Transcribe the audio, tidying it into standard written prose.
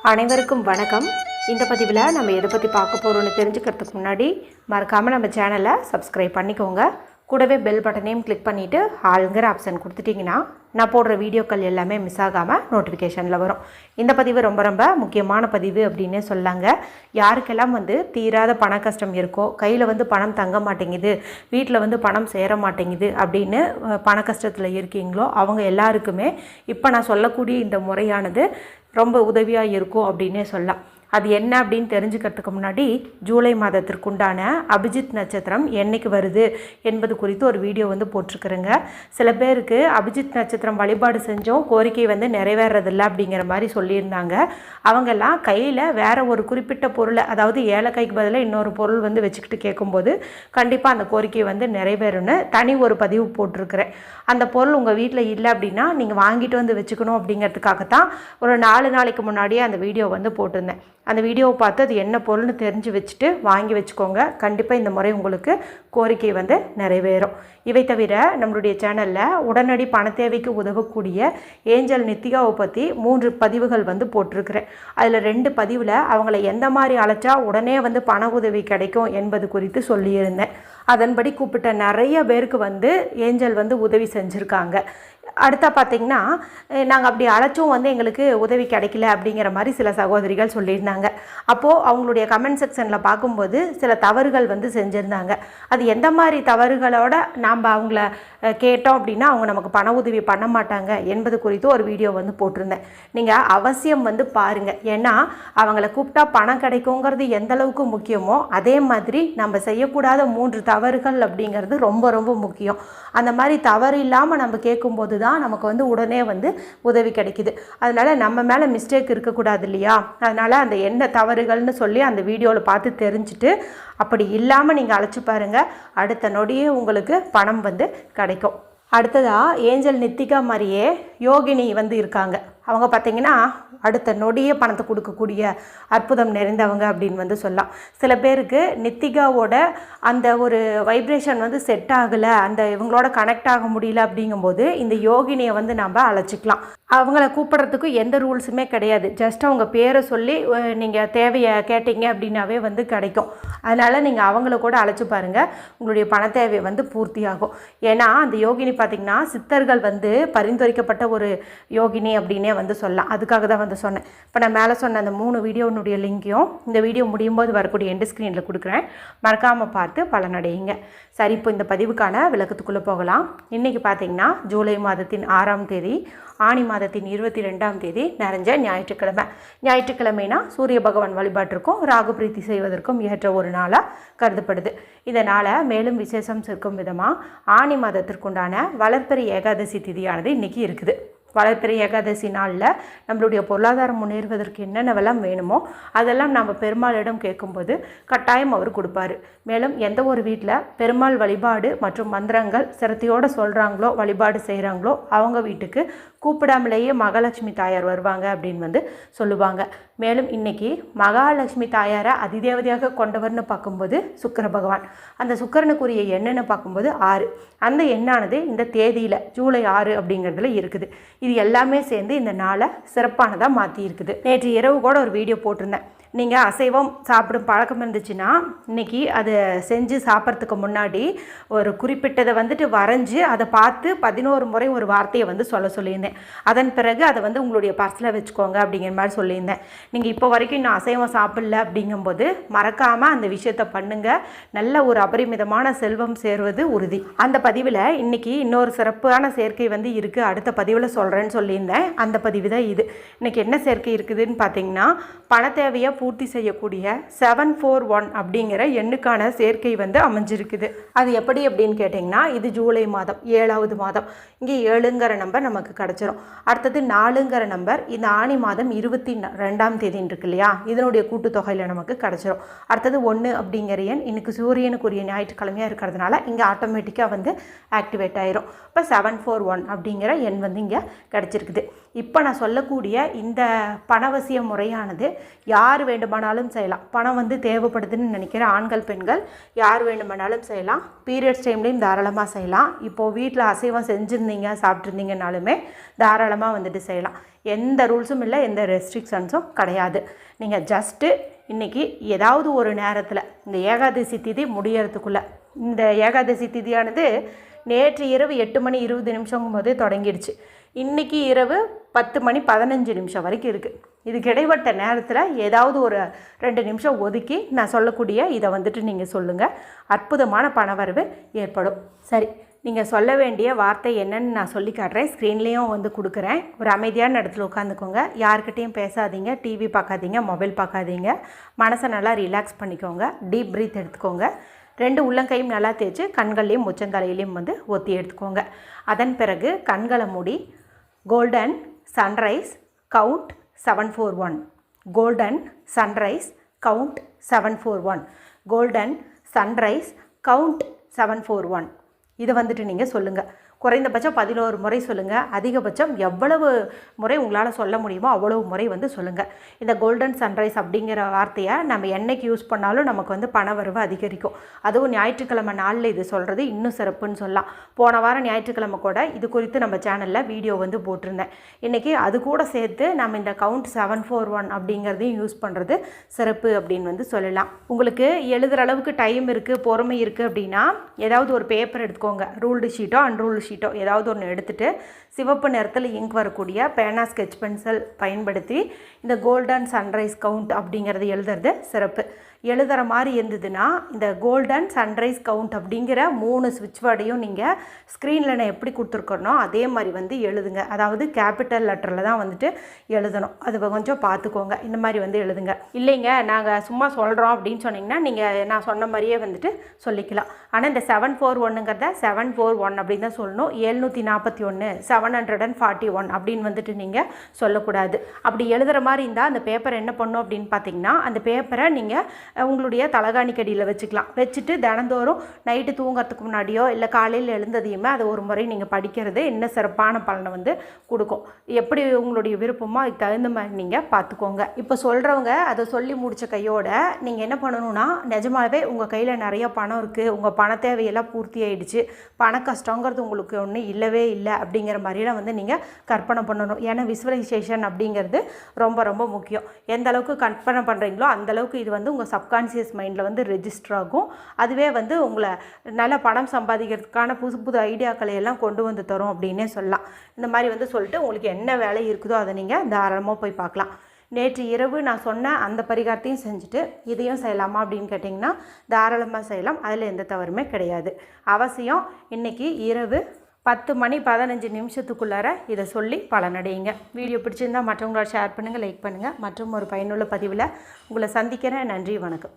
அனைவருக்கும் வணக்கம். இந்த பதிவில் நம்ம எதை பற்றி பார்க்க போகிறோம்னு தெரிஞ்சுக்கிறதுக்கு முன்னாடி மறக்காமல் நம்ம சேனலை சப்ஸ்கிரைப் பண்ணிக்கோங்க. கூடவே பெல் பட்டனையும் கிளிக் பண்ணிவிட்டு ஆளுங்கிற ஆப்ஷன் கொடுத்துட்டிங்கன்னா நான் போடுற வீடியோக்கள் எல்லாமே மிஸ் ஆகாமல் நோட்டிஃபிகேஷனில் வரும். இந்த பதிவு ரொம்ப ரொம்ப முக்கியமான பதிவு அப்படின்னே சொல்லாங்க. யாருக்கெல்லாம் தீராத பண கஷ்டம் இருக்கோ, கையில் பணம் தங்க மாட்டேங்குது, வீட்டில் பணம் சேர மாட்டேங்குது அப்படின்னு பண கஷ்டத்தில் இருக்கீங்களோ அவங்க எல்லாருக்குமே இப்போ நான் சொல்லக்கூடிய இந்த முறையானது ரொம்ப உதவியாக இருக்கும் அப்படின்னே சொல்லலாம். அது என்ன அப்படின்னு தெரிஞ்சுக்கிறதுக்கு முன்னாடி ஜூலை மாதத்திற்குண்டான அபிஜித் நட்சத்திரம் என்றைக்கு வருது என்பது குறித்து ஒரு வீடியோ போட்டிருக்குறேங்க. சில பேருக்கு அபிஜித் நட்சத்திரம் வழிபாடு செஞ்சோம் கோரிக்கை நிறைவேறதில்லை அப்படிங்கிற மாதிரி சொல்லியிருந்தாங்க. அவங்கெல்லாம் கையில் வேறு ஒரு குறிப்பிட்ட பொருளை, அதாவது ஏலக்காய்க்கு பதிலாக இன்னொரு பொருள் வச்சுக்கிட்டு கேட்கும்போது கண்டிப்பாக அந்த கோரிக்கை நிறைவேறும்னு தனி ஒரு பதிவு போட்டிருக்கிறேன். அந்த பொருள் உங்கள் வீட்டில் இல்லை அப்படின்னா நீங்கள் வாங்கிட்டு வச்சுக்கணும் அப்படிங்கிறதுக்காகத்தான் ஒரு 4 நாளைக்கு முன்னாடியே அந்த வீடியோ போட்டிருந்தேன். அந்த வீடியோவை பார்த்து அது என்ன பொருள்னு தெரிஞ்சு வச்சுட்டு வாங்கி வச்சுக்கோங்க. கண்டிப்பாக இந்த முறை உங்களுக்கு கோரிக்கை நிறைவேறும். இவை தவிர நம்மளுடைய சேனலில் உடனடி பண தேவைக்கு உதவக்கூடிய ஏஞ்சல் நித்திகாவை பற்றி 3 பதிவுகள் போட்டிருக்கிறேன். அதில் 2 பதிவில் அவங்கள எந்த மாதிரி அழைச்சா உடனே பண உதவி கிடைக்கும் என்பது குறித்து சொல்லியிருந்தேன். அதன்படி கூப்பிட்ட நிறைய பேருக்கு ஏஞ்சல் உதவி செஞ்சுருக்காங்க. அடுத்த பார்த்திங்கன்னா, நாங்கள் அப்படி அழைச்சும் எங்களுக்கு உதவி கிடைக்கல அப்படிங்கிற மாதிரி சில சகோதரிகள் சொல்லியிருந்தாங்க. அப்போது அவங்களுடைய கமெண்ட் செக்ஷனில் பார்க்கும்போது சில தவறுகள் செஞ்சுருந்தாங்க. அது எந்த மாதிரி தவறுகளோட நாம் அவங்கள கேட்டோம் அப்படின்னா அவங்க நமக்கு பண உதவி பண்ண மாட்டாங்க என்பது குறித்து ஒரு வீடியோ போட்டிருந்தேன். நீங்கள் அவசியம் பாருங்கள். ஏன்னா அவங்கள கூப்பிட்டா பணம் கிடைக்குங்கிறது எந்த அளவுக்கு முக்கியமோ அதே மாதிரி நம்ம செய்யக்கூடாத 3 தவறுகள் அப்படிங்கிறது ரொம்ப ரொம்ப முக்கியம். அந்த மாதிரி தவறு இல்லாமல் நம்ம கேட்கும்போது தான் நமக்கு உடனே உதவி கிடைக்குது. அதனால் நம்ம மேலே மிஸ்டேக் இருக்கக்கூடாது இல்லையா? அதனால் அந்த என்ன தவறுகள்னு சொல்லி அந்த வீடியோவில் பார்த்து தெரிஞ்சுட்டு அப்படி இல்லாமல் நீங்கள் அழைச்சி பாருங்கள். அடுத்த நொடியே உங்களுக்கு பணம் கிடைக்கும். அடுத்ததாக ஏஞ்சல் நித்திகா மாதிரியே யோகினி இருக்காங்க. அவங்க பார்த்திங்கன்னா அடுத்த நொடியே பணத்தை கொடுக்கக்கூடிய அற்புதம் நிறைந்தவங்க அப்படின்னு சொல்லலாம். சில பேருக்கு நித்திகாவோட அந்த ஒரு வைப்ரேஷன் செட் ஆகலை, அந்த இவங்களோட கனெக்ட் ஆக முடியல அப்படிங்கும்போது இந்த யோகினியை நம்ம அழைச்சிக்கலாம். அவங்கள கூப்பிட்றதுக்கு எந்த ரூல்ஸுமே கிடையாது. ஜஸ்ட் அவங்க பேரை சொல்லி நீங்கள் தேவையை கேட்டீங்க அப்படின்னாவே கிடைக்கும். அதனால் நீங்கள் அவங்கள கூட அழைச்சி பாருங்கள், உங்களுடைய பண தேவை பூர்த்தி ஆகும். ஏன்னா அந்த யோகினி பார்த்திங்கன்னா சித்தர்கள் பரிந்துரைக்கப்பட்ட ஒரு யோகினி அப்படின்னே சொல்லலாம். அதுக்காக தான் சொன்னேன். இப்போ நான் மேலே சொன்ன அந்த 3 வீடியோனுடைய லிங்கையும் இந்த வீடியோ முடியும் போது வரக்கூடிய எண்டு ஸ்க்ரீனில் கொடுக்குறேன். மறக்காமல் பார்த்து பலனடையுங்க. சரி, இப்போ இந்த பதிவுக்கான விளக்கத்துக்குள்ளே போகலாம். இன்றைக்கி பார்த்திங்கன்னா ஜூலை மாதத்தின் 6ஆம் தேதி, ஆனி மாதத்தின் 22ஆம் தேதி நிறைஞ்ச ஞாயிற்றுக்கிழமை. ஞாயிற்றுக்கிழமைனா சூரிய பகவான் வழிபாட்டிற்கும் ராகு பிரீத்தி செய்வதற்கும் ஏற்ற ஒரு நாளாக கருதப்படுது. இதனால் மேலும் விசேஷம் சேர்க்கும் விதமாக ஆனி மாதத்திற்குண்டான வளர்பிறை ஏகாதசி திதியானது இன்றைக்கி இருக்குது. வளர்பிறை ஏகாதசி நாளில் நம்மளுடைய பொருளாதாரம் முன்னேறுவதற்கு என்னென்னவெல்லாம் வேணுமோ அதெல்லாம் நம்ம பெருமாளிடம் கேட்கும்போது கட்டாயம் அவர் கொடுப்பாரு. மேலும் எந்த ஒரு வீட்டில் பெருமாள் வழிபாடு மற்றும் மந்திரங்கள் சிரத்தையோடு சொல்கிறாங்களோ, வழிபாடு செய்கிறாங்களோ அவங்க வீட்டுக்கு கூப்பிடாமலேயே மகாலட்சுமி தாயார் வருவாங்க அப்படின்னு சொல்லுவாங்க. மேலும் இன்றைக்கி மகாலட்சுமி தாயாரை அதிதேவதையாக கொண்டவர்னு பார்க்கும்போது சுக்கிர பகவான். அந்த சுக்கிரனுக்குரிய எண்ணென்னு பார்க்கும்போது 6. அந்த எண்ணானது இந்த தேதியில் ஜூலை 6 அப்படிங்கிறதுல இருக்குது. இது எல்லாமே சேர்ந்து இந்த நாளை சிறப்பானதாக மாற்றி இருக்குது. நேற்று இரவு கூட ஒரு வீடியோ போட்டிருந்தேன். நீங்கள் அசைவம் சாப்பிடும் பழக்கம் இருந்துச்சுன்னா இன்றைக்கி அதை செஞ்சு சாப்பிட்றதுக்கு முன்னாடி ஒரு குறிப்பிட்டதை வரைஞ்சி அதை பார்த்து 11 முறை ஒரு வார்த்தையை சொல்லியிருந்தேன். அதன் பிறகு அதை உங்களுடைய பர்ஸில் வச்சுக்கோங்க அப்படிங்கிற மாதிரி சொல்லியிருந்தேன். நீங்கள் இப்போ வரைக்கும் நான் அசைவம் சாப்பிடல அப்படிங்கும்போது மறக்காமல் அந்த விஷயத்தை பண்ணுங்கள். நல்ல ஒரு அபரிமிதமான செல்வம் சேர்வது உறுதி. அந்த பதிவில் இன்றைக்கி இன்னொரு சிறப்பான சேர்க்கை இருக்குது. அடுத்த பதிவில் சொல்கிறேன்னு சொல்லியிருந்தேன். அந்த பதிவு தான் இது. இன்றைக்கி என்ன சேர்க்கை இருக்குதுன்னு பார்த்தீங்கன்னா, பண தேவையை பூர்த்தி செய்யக்கூடிய 741 அப்படிங்கிற எண்ணுக்கான சேர்க்கை அமைஞ்சிருக்குது. அது எப்படி அப்படின்னு கேட்டிங்கன்னா, இது ஜூலை மாதம் 7ஆவது மாதம். இங்கே 7ங்கிற நம்பர் நமக்கு கிடச்சிரும். அடுத்தது 4ங்கிற நம்பர் இந்த ஆனி மாதம் 22ஆம் தேதின்னு இருக்கு இல்லையா, இதனுடைய கூட்டுத்தொகையில் நமக்கு கிடச்சிரும். அடுத்தது 1 அப்படிங்கிற எண் இன்னைக்கு சூரியனுக்குரிய ஞாயிற்றுக்கிழமையாக இருக்கிறதுனால இங்கே ஆட்டோமேட்டிக்காக ஆக்டிவேட் ஆயிரும். இப்போ 741 அப்படிங்கிற எண் இங்கே கிடச்சிருக்குது. இப்போ நான் சொல்லக்கூடிய இந்த பணவசிய முறையானது யார் வேண்டுமானாலும் செய்யலாம். பணம் வந்து தேவைப்படுதுன்னு நினைக்கிற ஆண்கள் பெண்கள் யார் வேண்டுமானாலும் செய்யலாம். பீரியட்ஸ் டைம்லேயும் தாராளமாக செய்யலாம். இப்போது வீட்டில் அசைவம் செஞ்சுருந்தீங்க சாப்பிட்ருந்தீங்கனாலுமே தாராளமாக வந்துட்டு செய்யலாம். எந்த ரூல்ஸும் இல்லை, எந்த ரெஸ்ட்ரிக்ஷன்ஸும் கிடையாது. நீங்கள் ஜஸ்ட்டு இன்றைக்கி ஏதாவது ஒரு நேரத்தில் இந்த ஏகாதசி திதி முடியறதுக்குள்ளே, இந்த ஏகாதசி திதியானது நேற்று இரவு 8 மணி 20 நிமிஷங்கும் போதே தொடங்கிடுச்சு. இன்றைக்கி இரவு 10 மணி 15 நிமிஷம் வரைக்கும் இருக்குது. இதுக்கு இடைப்பட்ட நேரத்தில் ஏதாவது ஒரு 2 நிமிஷம் ஒதுக்கி நான் சொல்லக்கூடிய இதை வந்துட்டு நீங்கள் சொல்லுங்கள். அற்புதமான பணவரவு ஏற்படும். சரி, நீங்கள் சொல்ல வேண்டிய வார்த்தை என்னன்னு நான் சொல்லி காட்டுறேன். ஸ்க்ரீன்லேயும் வந்து கொடுக்குறேன். ஒரு அமைதியான இடத்துல உட்காந்துக்கோங்க. யார்கிட்டையும் பேசாதீங்க, டிவி பார்க்காதீங்க, மொபைல் பார்க்காதீங்க. மனசை நல்லா ரிலாக்ஸ் பண்ணிக்கோங்க. டீப் ப்ரீத் எடுத்துக்கோங்க. 2 உள்ளங்கையும் நல்லா தேய்ச்சி கண்கள்லேயும் முச்சந்தலையிலையும் வந்து ஒத்தி எடுத்துக்கோங்க. அதன் பிறகு கண்களை மூடி golden sunrise count 741, golden sunrise count 741, golden sunrise count 741 இதை வந்துட்டு நீங்கள் சொல்லுங்கள். குறைந்தபட்சம் 11 முறை சொல்லுங்கள். அதிகபட்சம் எவ்வளவு முறை உங்களால் சொல்ல முடியுமோ அவ்வளவு முறை வந்து சொல்லுங்கள். இந்த கோல்டன் சன்ரைஸ் அப்படிங்கிற வார்த்தையை நம்ம என்னைக்கு யூஸ் பண்ணாலும் நமக்கு வந்து பணவரவு அதிகரிக்கும். அதுவும் ஞாயிற்றுக்கிழமை நாளில் இது சொல்கிறது இன்னும் சிறப்புன்னு சொல்லலாம். போன வாரம் ஞாயிற்றுக்கிழமை கூட இது குறித்து நம்ம சேனலில் வீடியோ வந்து போட்டிருந்தேன். இன்றைக்கி அது கூட சேர்த்து நம்ம இந்த கவுண்ட் 741 அப்படிங்கிறதையும் யூஸ் பண்ணுறது சிறப்பு அப்படின்னு வந்து சொல்லலாம். உங்களுக்கு எழுதுகிற அளவுக்கு டைம் இருக்குது, பொறுமை இருக்குது அப்படின்னா ஏதாவது ஒரு பேப்பர் எடுத்துக்கோங்க. ரூல்டு ஷீட்டோ அன்ரூல்டு ஷீட்டோ ஏதாவது ஒன்று எடுத்துகிட்டு சிவப்பு நிறத்தில் இங்க் வரக்கூடிய பேனா ஸ்கெட்ச் பென்சில் பயன்படுத்தி இந்த கோல்டன் சன்ரைஸ் கவுண்ட் அப்படிங்கிறது எழுதுறது சிறப்பு. எழுதுகிற மாதிரி இருந்ததுன்னா இந்த கோல்டன் சன்ரைஸ் கவுண்ட் அப்படிங்கிற 3 ஸ்விட்ச் வேர்டையும் நீங்கள் ஸ்க்ரீனில் நான் எப்படி கொடுத்துருக்கனோ அதே மாதிரி வந்து எழுதுங்க. அதாவது கேபிட்டல் லெட்டரில் தான் வந்துட்டு எழுதணும். அது கொஞ்சம் பார்த்துக்கோங்க. இந்த மாதிரி வந்து எழுதுங்க. இல்லைங்க நாங்கள் சும்மா சொல்கிறோம் அப்படின்னு சொன்னிங்கன்னா நீங்கள் நான் சொன்ன மாதிரியே வந்துட்டு சொல்லிக்கலாம். ஆனால் இந்த 741ங்கிறத 741 அப்படின்னு தான் சொல்லணும். 741 741 அப்படின்னு வந்துட்டு நீங்கள் சொல்லக்கூடாது. அப்படி எழுதுகிற மாதிரி இருந்தால் அந்த பேப்பரை என்ன பண்ணும் அப்படின்னு பார்த்தீங்கன்னா அந்த பேப்பரை நீங்கள் உங்களுடைய தலகாணிக்கடியில் வச்சுக்கலாம். வச்சுட்டு தினந்தோறும் நைட்டு தூங்கிறதுக்கு முன்னாடியோ இல்லை காலையில் எழுந்ததையுமே அதை ஒரு முறை நீங்கள் படிக்கிறது இன்னும் சிறப்பான பலனை வந்து கொடுக்கும். எப்படி உங்களுடைய விருப்பமோ அதுக்கு தகுந்த மாதிரி நீங்கள் பார்த்துக்கோங்க. இப்போ சொல்கிறவங்க அதை சொல்லி முடித்த கையோட நீங்கள் என்ன பண்ணணும்னா நிஜமாகவே உங்கள் கையில் நிறைய பணம் இருக்குது, உங்கள் பண தேவையெல்லாம் பூர்த்தி ஆகிடுச்சு, பண கஷ்டங்கிறது உங்களுக்கு ஒன்றும் இல்லவே இல்லை அப்படிங்கிற மாதிரிலாம் வந்து நீங்கள் கற்பனை பண்ணணும். ஏன்னா விசுவலைசேஷன் அப்படிங்கிறது ரொம்ப ரொம்ப முக்கியம். எந்த அளவுக்கு கற்பனை பண்ணுறீங்களோ அந்தளவுக்கு இது வந்து உங்கள் சப்கான்ஷியஸ் மைண்டில் வந்து ரெஜிஸ்டர் ஆகும். அதுவே வந்து உங்களை நல்ல பணம் சம்பாதிக்கிறதுக்கான புது புது ஐடியாக்களை எல்லாம் கொண்டு வந்து தரும் அப்படின்னே சொல்லலாம். இந்த மாதிரி வந்து சொல்லிட்டு உங்களுக்கு என்ன வேலை இருக்குதோ அதை நீங்கள் தாராளமாக போய் பார்க்கலாம். நேற்று இரவு நான் சொன்ன அந்த பரிகாரத்தையும் செஞ்சுட்டு இதையும் செய்யலாமா அப்படின்னு கேட்டிங்கன்னா தாராளமாக செய்யலாம். அதில் எந்த தவறுமே கிடையாது. அவசியம் இன்றைக்கி இரவு 10 மணி 15 நிமிஷத்துக்குள்ளார இதை சொல்லி பலனடையுங்க. வீடியோ பிடிச்சிருந்தால் மற்றவங்களோட ஷேர் பண்ணுங்கள், லைக் பண்ணுங்கள். மற்றும் ஒரு பயனுள்ள பதிவில் உங்களை சந்திக்கிறேன். நன்றி, வணக்கம்.